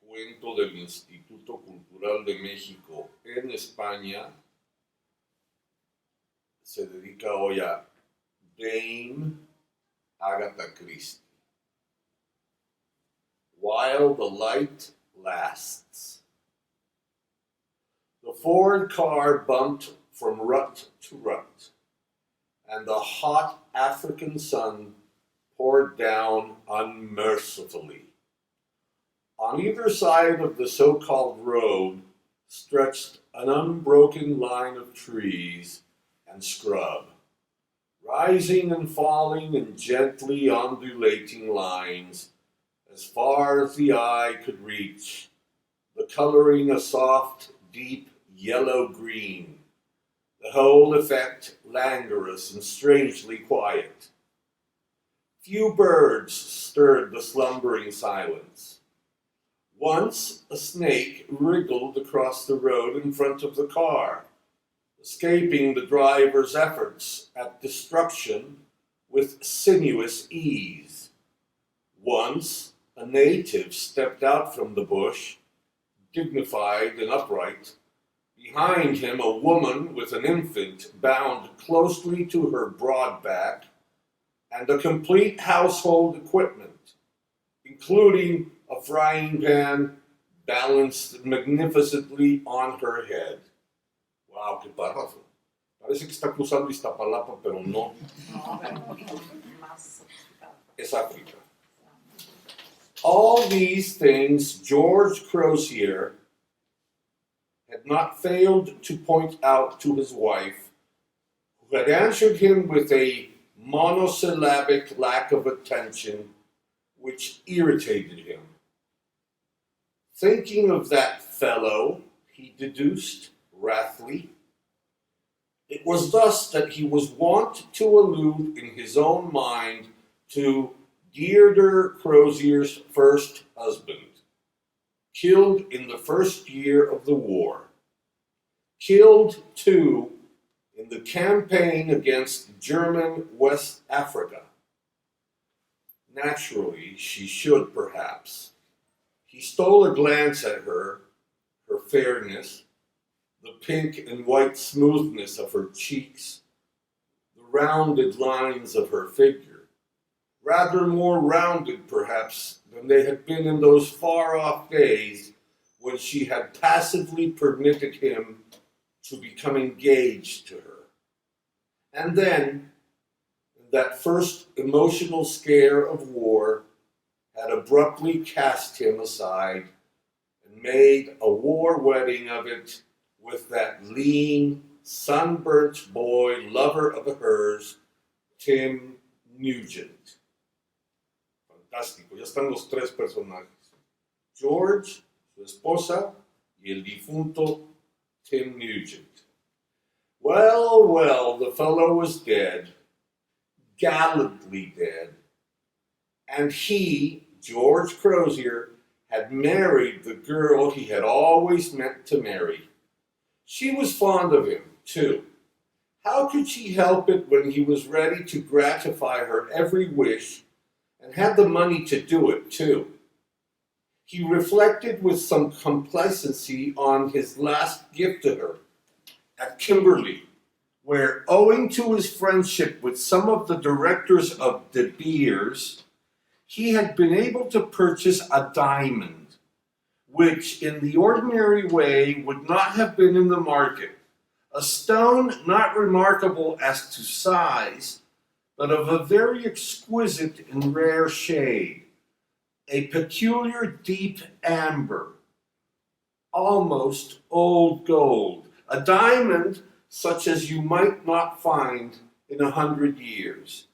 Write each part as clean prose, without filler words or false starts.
cuento del Instituto Cultural de México en España se dedica hoy a Dame Agatha Christie. While the light lasts. The Ford car bumped from rut to rut, and the hot African sun poured down unmercifully. On either side of the so-called road stretched an unbroken line of trees and scrub, rising and falling in gently undulating lines as far as the eye could reach, the coloring a soft, deep yellow-green, the whole effect languorous and strangely quiet. Few birds stirred the slumbering silence. Once a snake wriggled across the road in front of the car, escaping the driver's efforts at destruction with sinuous ease. Once a native stepped out from the bush, dignified and upright. Behind him a woman with an infant bound closely to her broad back, and a complete household equipment, including a frying pan balanced magnificently on her head. Wow, qué párrafo. Parece que está cruzando Iztapalapa, pero no. Es África. All these things George Crozier had not failed to point out to his wife, who had answered him with a monosyllabic lack of attention which irritated him. Thinking of that fellow, he deduced wrathfully, it was thus that he was wont to allude in his own mind to Deirdre Crozier's first husband, killed in the first year of the war. Killed, too, in the campaign against German West Africa. Naturally, she should, perhaps. He stole a glance at her fairness, the pink and white smoothness of her cheeks, the rounded lines of her figure, rather more rounded, perhaps, than they had been in those far-off days when she had passively permitted him to become engaged to her. And then, that first emotional scare of war had abruptly cast him aside and made a war wedding of it with that lean, sunburnt boy lover of hers, Tim Nugent. Fantástico, ya están los tres personajes. George, su esposa, y el difunto Tim Nugent. Well, well, the fellow was dead, gallantly dead, and he, George Crozier, had married the girl he had always meant to marry. She was fond of him, too. How could she help it when he was ready to gratify her every wish and had the money to do it, too? He reflected with some complacency on his last gift to her at Kimberley, where, owing to his friendship with some of the directors of De Beers, he had been able to purchase a diamond, which in the ordinary way would not have been in the market, a stone not remarkable as to size, but of a very exquisite and rare shade, a peculiar deep amber, almost old gold, a diamond such as you might not find in 100 years,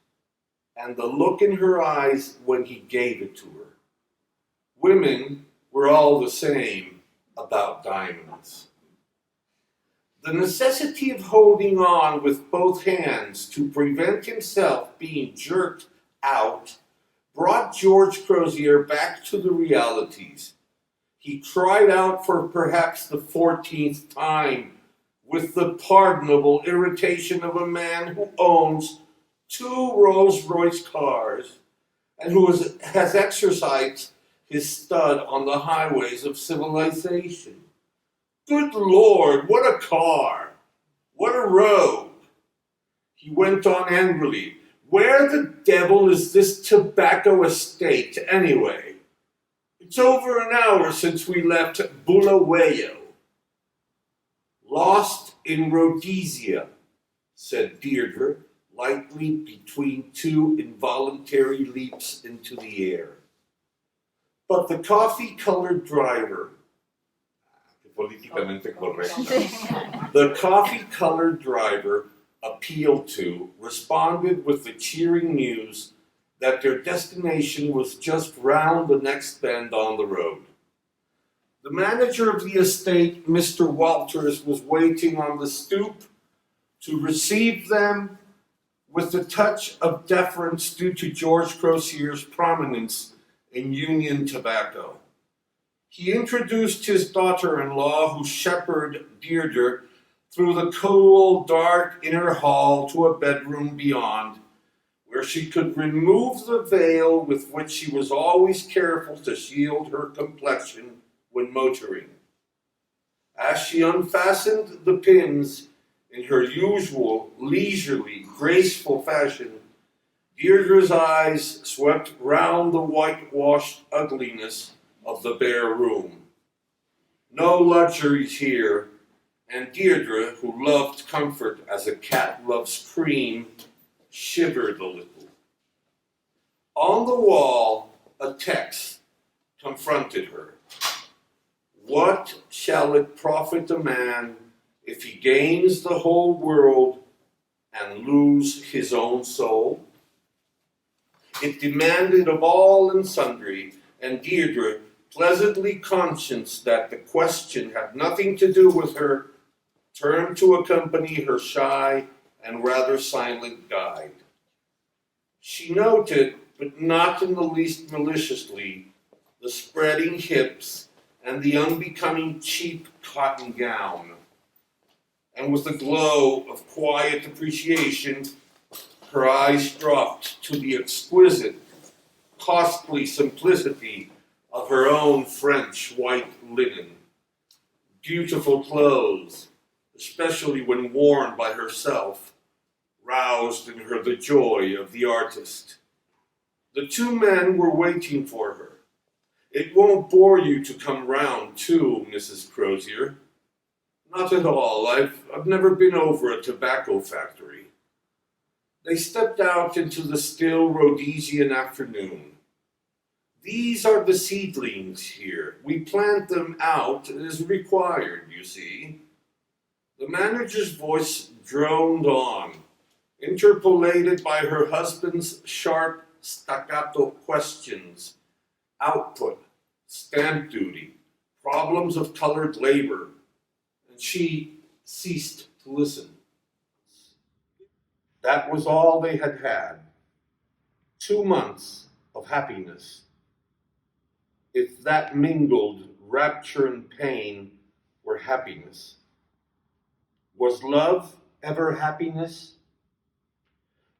and the look in her eyes when he gave it to her. Women were all the same about diamonds. The necessity of holding on with both hands to prevent himself being jerked out brought George Crozier back to the realities. He cried out for perhaps the 14th time, with the pardonable irritation of a man who owns 2 Rolls-Royce cars and who has exercised his stud on the highways of civilization. Good Lord, what a car! What a road! He went on angrily. Where the devil is this tobacco estate, anyway? It's over an hour since we left Bulawayo. Lost in Rhodesia, said Deirdre, lightly between two involuntary leaps into the air. But the coffee-colored driver, políticamente correcto, the coffee-colored driver appealed to responded with the cheering news that their destination was just round the next bend on the road. The manager of the estate, Mr. Walters, was waiting on the stoop to receive them with the touch of deference due to George Crozier's prominence in Union tobacco. He introduced his daughter-in-law, who shepherded Deirdre through the cool, dark inner hall to a bedroom beyond, where she could remove the veil with which she was always careful to shield her complexion when motoring. As she unfastened the pins in her usual leisurely, graceful fashion, Deirdre's eyes swept round the whitewashed ugliness of the bare room. No luxuries here, and Deirdre, who loved comfort as a cat loves cream, shivered a little. On the wall, a text confronted her. What shall it profit a man if he gains the whole world and lose his own soul? It demanded of all and sundry, and Deirdre, pleasantly conscious that the question had nothing to do with her, turned to accompany her shy and rather silent guide. She noted, but not in the least maliciously, the spreading hips and the unbecoming cheap cotton gown. And with a glow of quiet appreciation, her eyes dropped to the exquisite, costly simplicity of her own French white linen. Beautiful clothes, especially when worn by herself, roused in her the joy of the artist. The two men were waiting for her. It won't bore you to come round, too, Mrs. Crozier. Not at all. I've never been over a tobacco factory. They stepped out into the still Rhodesian afternoon. These are the seedlings here. We plant them out as required, you see. The manager's voice droned on, interpolated by her husband's sharp staccato questions. Output, stamp duty, problems of colored labor, and she ceased to listen. That was all they had had. 2 months of happiness. If that mingled rapture and pain were happiness. Was love ever happiness?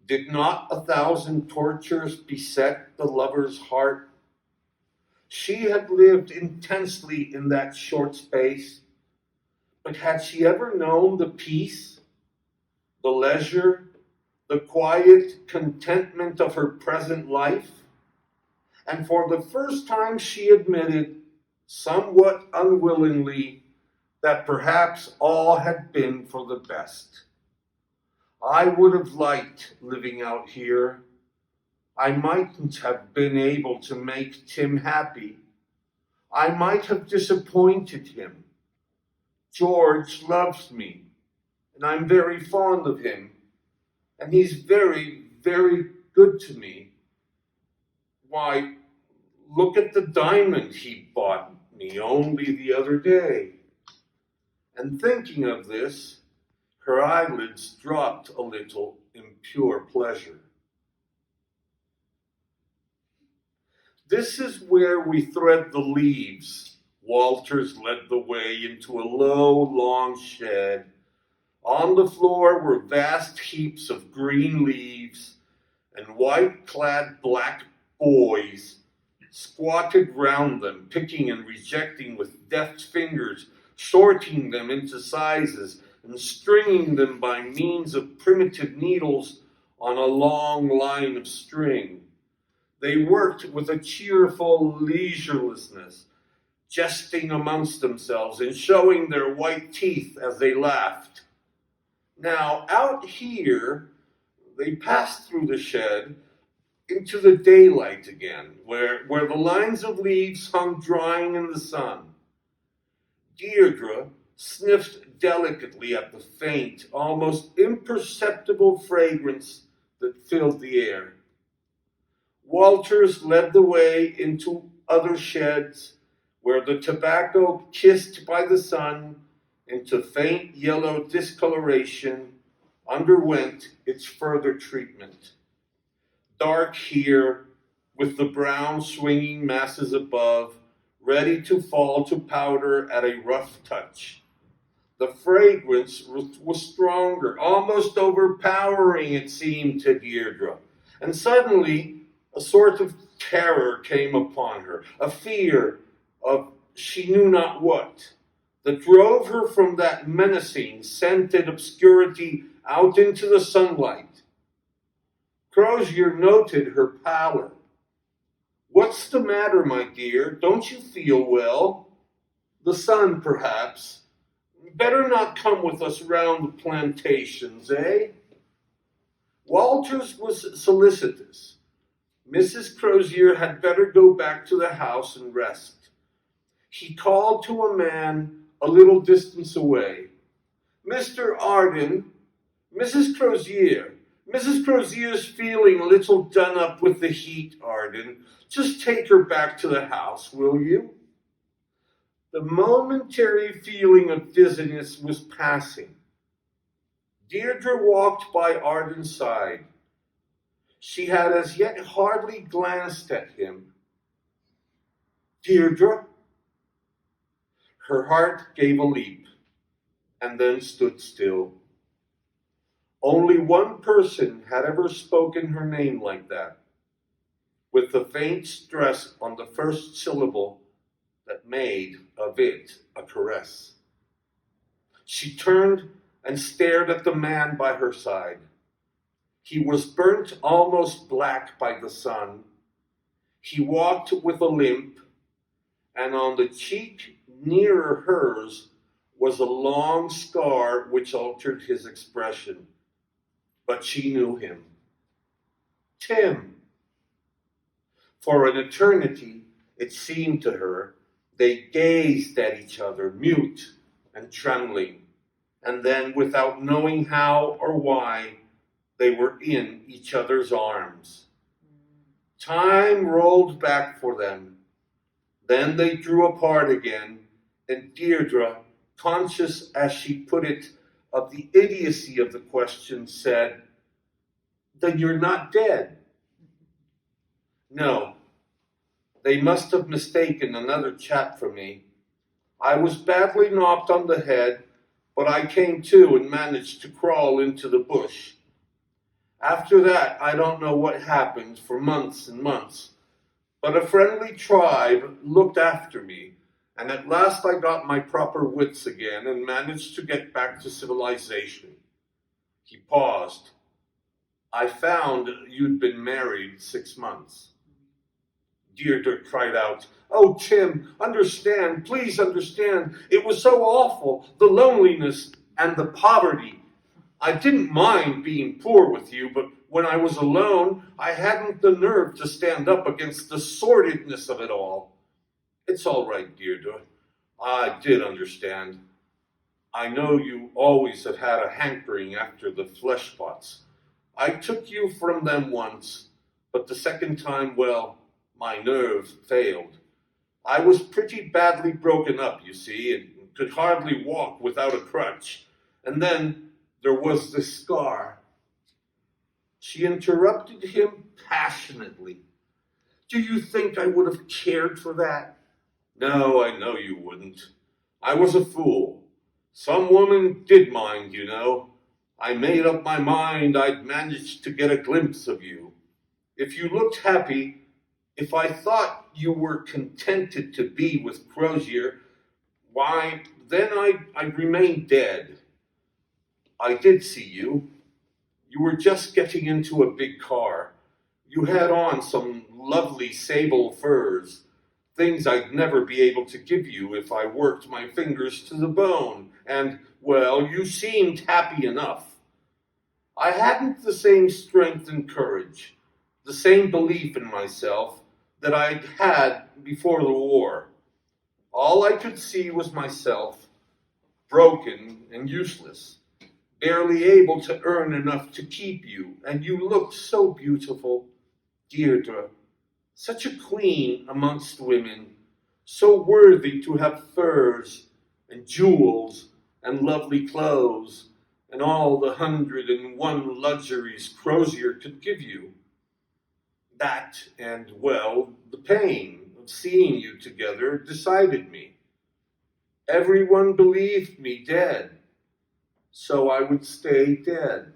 Did not 1,000 tortures beset the lover's heart? She had lived intensely in that short space, but had she ever known the peace, the leisure, the quiet contentment of her present life? And for the first time she admitted, somewhat unwillingly, that perhaps all had been for the best. I would have liked living out here. I mightn't have been able to make Tim happy. I might have disappointed him. George loves me, and I'm very fond of him, and he's very, very good to me. Why, look at the diamond he bought me only the other day. And thinking of this, her eyelids dropped a little in pure pleasure. This is where we thread the leaves. Walters led the way into a low, long shed. On the floor were vast heaps of green leaves, and white-clad black boys squatted round them, picking and rejecting with deft fingers, sorting them into sizes, and stringing them by means of primitive needles on a long line of string. They worked with a cheerful leisureliness, jesting amongst themselves and showing their white teeth as they laughed. Now, out here, they passed through the shed into the daylight again, where the lines of leaves hung drying in the sun. Deirdre sniffed delicately at the faint, almost imperceptible fragrance that filled the air. Walters led the way into other sheds where the tobacco, kissed by the sun into faint yellow discoloration, underwent its further treatment. Dark here, with the brown swinging masses above, ready to fall to powder at a rough touch. The fragrance was stronger, almost overpowering, it seemed to Deirdre. And suddenly, a sort of terror came upon her, a fear of she knew not what, that drove her from that menacing, scented obscurity out into the sunlight. Crozier noted her pallor. "What's the matter, my dear? Don't you feel well?" "The sun, perhaps. Better not come with us round the plantations, eh?" Walters was solicitous. Mrs. Crozier had better go back to the house and rest. He called to a man a little distance away. "Mr. Arden, Mrs. Crozier. Mrs. Crozier's feeling a little done up with the heat, Arden. Just take her back to the house, will you?" The momentary feeling of dizziness was passing. Deirdre walked by Arden's side. She had as yet hardly glanced at him. "Deirdre?" Her heart gave a leap, and then stood still. Only one person had ever spoken her name like that, with the faint stress on the first syllable that made of it a caress. She turned and stared at the man by her side. He was burnt almost black by the sun. He walked with a limp, and on the cheek nearer hers was a long scar which altered his expression. But she knew him. Tim. For an eternity, it seemed to her, they gazed at each other, mute and trembling, and then, without knowing how or why, they were in each other's arms. Time rolled back for them. Then they drew apart again, and Deirdre, conscious as she put it of the idiocy of the question, said, "Then you're not dead." "No. They must have mistaken another chap for me. I was badly knocked on the head, but I came to and managed to crawl into the bush. After that, I don't know what happened for months and months, but a friendly tribe looked after me, and at last I got my proper wits again and managed to get back to civilization." He paused. "I found you'd been married 6 months. Deirdre cried out, "Oh, Tim, understand, please understand. It was so awful, the loneliness and the poverty. I didn't mind being poor with you, but when I was alone, I hadn't the nerve to stand up against the sordidness of it all. It's all right, Deirdre. I did understand. I know you always have had a hankering after the flesh pots. I took you from them once, but the second time, well, my nerve failed. I was pretty badly broken up, you see, and could hardly walk without a crutch. And then there was this scar." She interrupted him passionately. "Do you think I would have cared for that?" "No, I know you wouldn't. I was a fool. Some woman did mind, you know. I made up my mind I'd managed to get a glimpse of you. If you looked happy, If I thought you were contented to be with Crozier, why, then I'd remain dead. I did see you. You were just getting into a big car. You had on some lovely sable furs, things I'd never be able to give you if I worked my fingers to the bone. And, well, you seemed happy enough. I hadn't the same strength and courage, the same belief in myself that I'd had before the war. All I could see was myself, broken and useless, barely able to earn enough to keep you, and you looked so beautiful, Deirdre, such a queen amongst women, so worthy to have furs and jewels and lovely clothes and all the 101 luxuries Crozier could give you. That and, well, the pain of seeing you together decided me. Everyone believed me dead, so I would stay dead.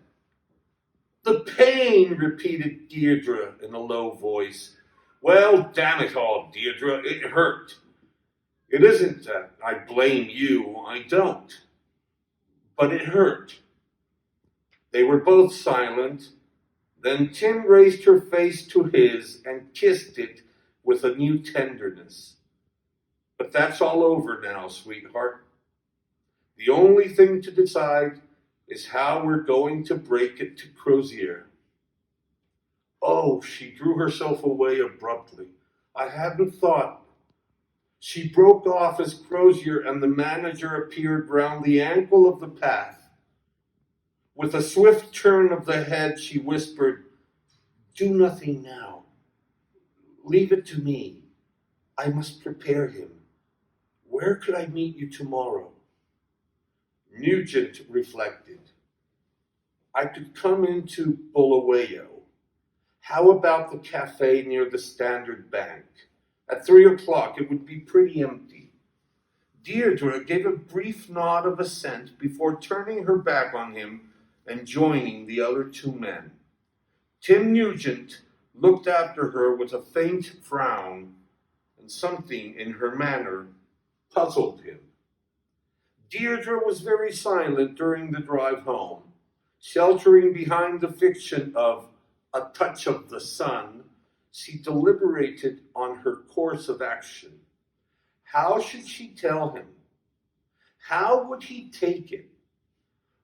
The pain, repeated Deirdre in a low voice. Well, damn it all, Deirdre, it hurt. It isn't that I blame you, I don't. But it hurt. They were both silent. Then Tim raised her face to his and kissed it with a new tenderness. But that's all over now, sweetheart. The only thing to decide is how we're going to break it to Crozier. Oh, she drew herself away abruptly. I hadn't thought. She broke off as Crozier and the manager appeared round the ankle of the path. With a swift turn of the head, she whispered, Do nothing now. Leave it to me. I must prepare him. Where could I meet you tomorrow? Nugent reflected. I could come into Bulawayo. How about the cafe near the Standard Bank? At 3 o'clock, it would be pretty empty. Deirdre gave a brief nod of assent before turning her back on him and joining the other two men. Tim Nugent looked after her with a faint frown, and something in her manner puzzled him. Deirdre was very silent during the drive home, sheltering behind the fiction of A Touch of the Sun. She deliberated on her course of action. How should she tell him? How would he take it?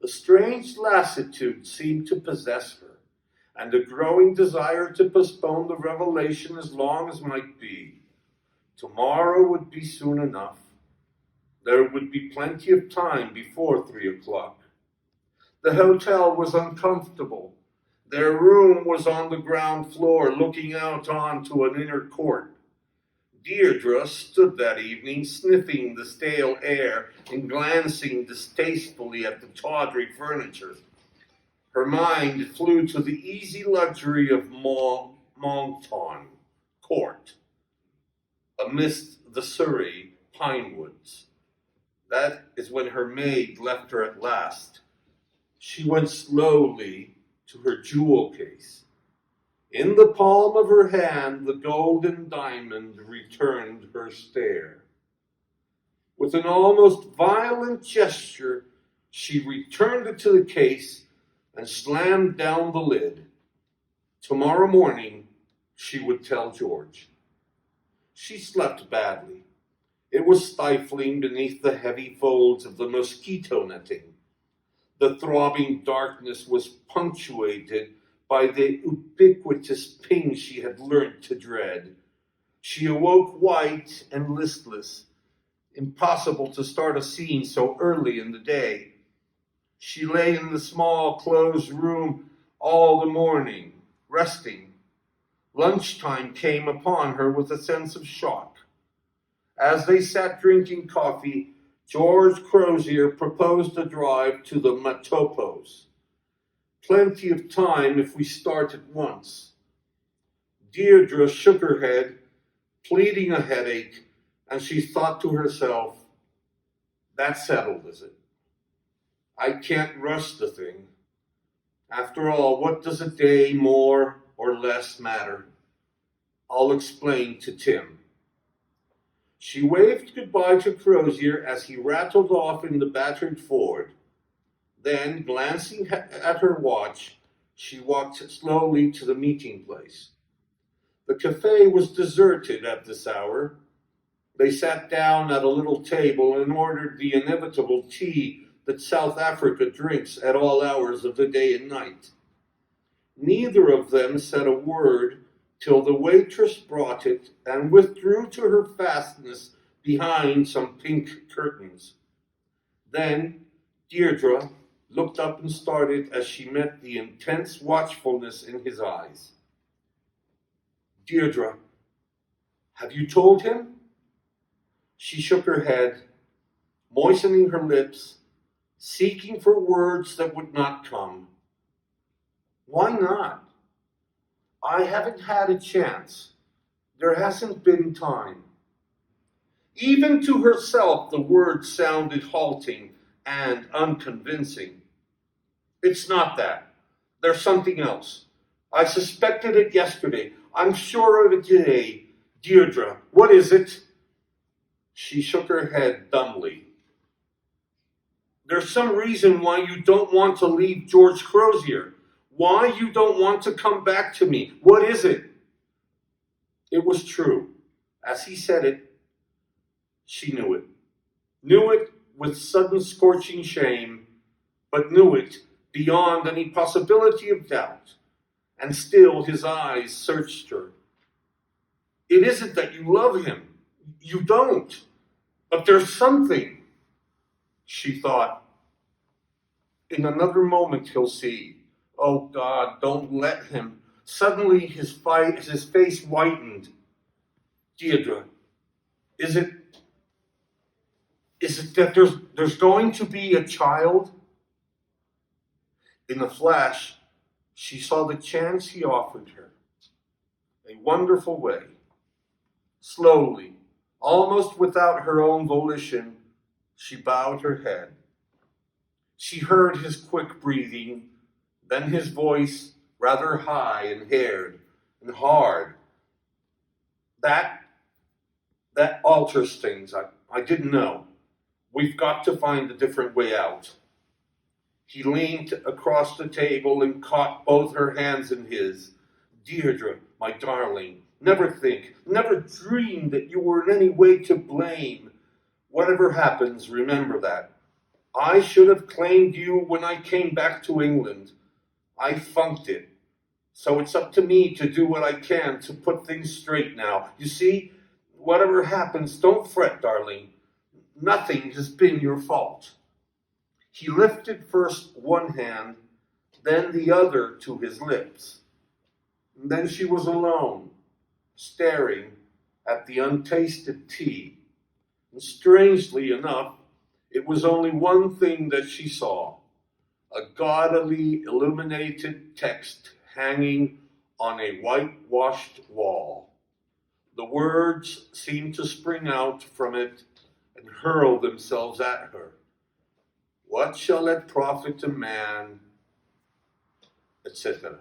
A strange lassitude seemed to possess her, and a growing desire to postpone the revelation as long as might be. Tomorrow would be soon enough. There would be plenty of time before 3 o'clock. The hotel was uncomfortable. Their room was on the ground floor, looking out onto an inner court. Deirdre stood that evening, sniffing the stale air and glancing distastefully at the tawdry furniture. Her mind flew to the easy luxury of Monton Court, amidst the Surrey pine woods. That is when her maid left her at last. She went slowly to her jewel case. In the palm of her hand, the golden diamond returned her stare. With an almost violent gesture, she returned it to the case and slammed down the lid. Tomorrow morning, she would tell George. She slept badly. It was stifling beneath the heavy folds of the mosquito netting. The throbbing darkness was punctuated by the ubiquitous ping she had learnt to dread. She awoke white and listless. Impossible to start a scene so early in the day. She lay in the small closed room all the morning, resting. Lunchtime came upon her with a sense of shock. As they sat drinking coffee, George Crozier proposed a drive to the Matopos. Plenty of time if we start at once. Deirdre shook her head, pleading a headache, and she thought to herself, that's settled, is it? I can't rush the thing. After all, what does a day more or less matter? I'll explain to Tim." She waved goodbye to Crozier as he rattled off in the battered Ford. Then, glancing at her watch, she walked slowly to the meeting place. The cafe was deserted at this hour. They sat down at a little table and ordered the inevitable tea that South Africa drinks at all hours of the day and night. Neither of them said a word till the waitress brought it and withdrew to her fastness behind some pink curtains. Then Deirdre looked up and started as she met the intense watchfulness in his eyes. "Deirdre, have you told him?" She shook her head, moistening her lips, seeking for words that would not come. "Why not?" "I haven't had a chance. There hasn't been time." Even to herself, the words sounded halting and unconvincing. "It's not that. There's something else. I suspected it yesterday. I'm sure of it today. Deirdre, what is it?" She shook her head dumbly. "There's some reason why you don't want to leave George Crozier. Why you don't want to come back to me. What is it?" It was true. As he said it, she knew it. Knew it with sudden scorching shame, but knew it beyond any possibility of doubt. And still his eyes searched her. "It isn't that you love him. You don't. But there's something," she thought. "In another moment he'll see. Oh God, don't let him." Suddenly his face whitened. "Deirdre, is it that there's going to be a child?" In a flash, she saw the chance he offered her. A wonderful way. Slowly, almost without her own volition, she bowed her head. She heard his quick breathing, then his voice, rather high and haired and hard. That alters things. I didn't know. We've got to find a different way out." He leaned across the table and caught both her hands in his. "Deirdre, my darling, never dream that you were in any way to blame. Whatever happens, remember that. I should have claimed you when I came back to England. I funked it. So it's up to me to do what I can to put things straight now. You see, whatever happens, don't fret, darling. Nothing has been your fault." He lifted first one hand, then the other to his lips. And then she was alone, staring at the untasted tea. And strangely enough, it was only one thing that she saw: a gaudily illuminated text hanging on a whitewashed wall. The words seemed to spring out from it and hurl themselves at her. "What shall it profit a man?" etc.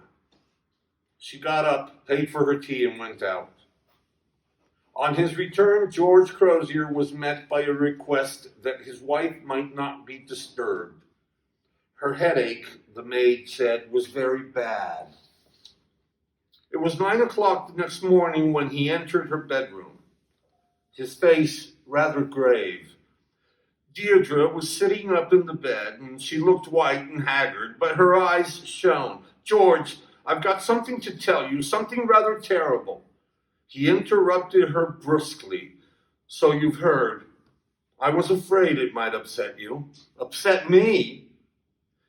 She got up, paid for her tea, and went out. On his return, George Crozier was met by a request that his wife might not be disturbed. Her headache, the maid said, was very bad. It was 9 o'clock the next morning when he entered her bedroom, his face rather grave. Deirdre was sitting up in the bed, and she looked white and haggard, but her eyes shone. "George, I've got something to tell you, something rather terrible." He interrupted her brusquely. "So you've heard. I was afraid it might upset you." "Upset me?"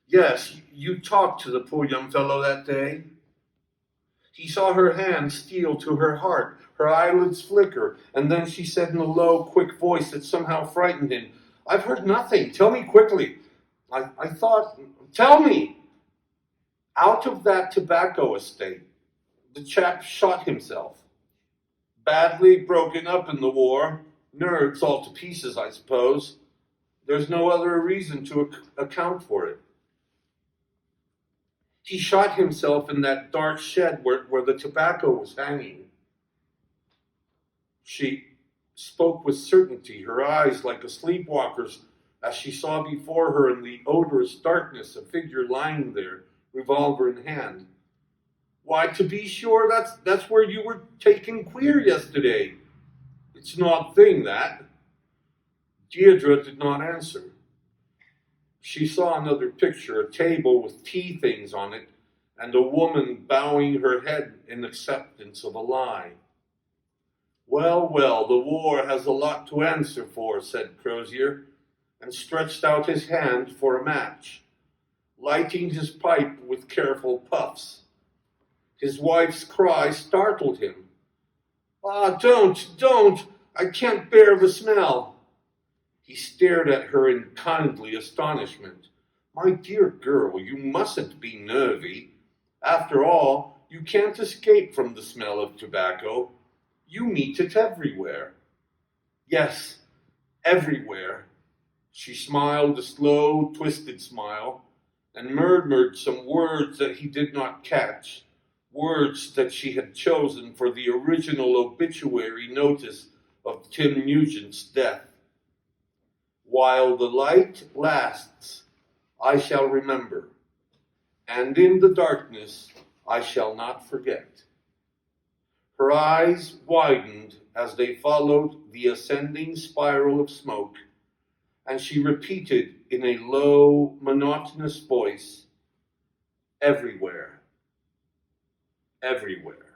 "Yes, you talked to the poor young fellow that day." He saw her hand steal to her heart, her eyelids flicker, and then she said in a low, quick voice that somehow frightened him, "I've heard nothing. Tell me quickly." I thought, "Tell me." "Out of that tobacco estate, the chap shot himself. Badly broken up in the war. Nerves all to pieces, I suppose. There's no other reason to account for it. He shot himself in that dark shed where the tobacco was hanging." She spoke with certainty, her eyes like a sleepwalker's, as she saw before her in the odorous darkness a figure lying there, revolver in hand. Why, to be sure, that's where you were taken queer yesterday. It's an odd thing, that. Deirdre did not answer. She saw another picture, a table with tea things on it, and a woman bowing her head in acceptance of a lie. Well, well, the war has a lot to answer for, said Crozier, and stretched out his hand for a match, lighting his pipe with careful puffs. His wife's cry startled him. Ah, don't, I can't bear the smell. He stared at her in kindly astonishment. My dear girl, you mustn't be nervy. After all, you can't escape from the smell of tobacco. You meet it everywhere. Yes, everywhere. She smiled a slow, twisted smile, and murmured some words that he did not catch, words that she had chosen for the original obituary notice of Tim Nugent's death. While the light lasts, I shall remember, and in the darkness I shall not forget. Her eyes widened as they followed the ascending spiral of smoke, and she repeated in a low, monotonous voice, everywhere, everywhere.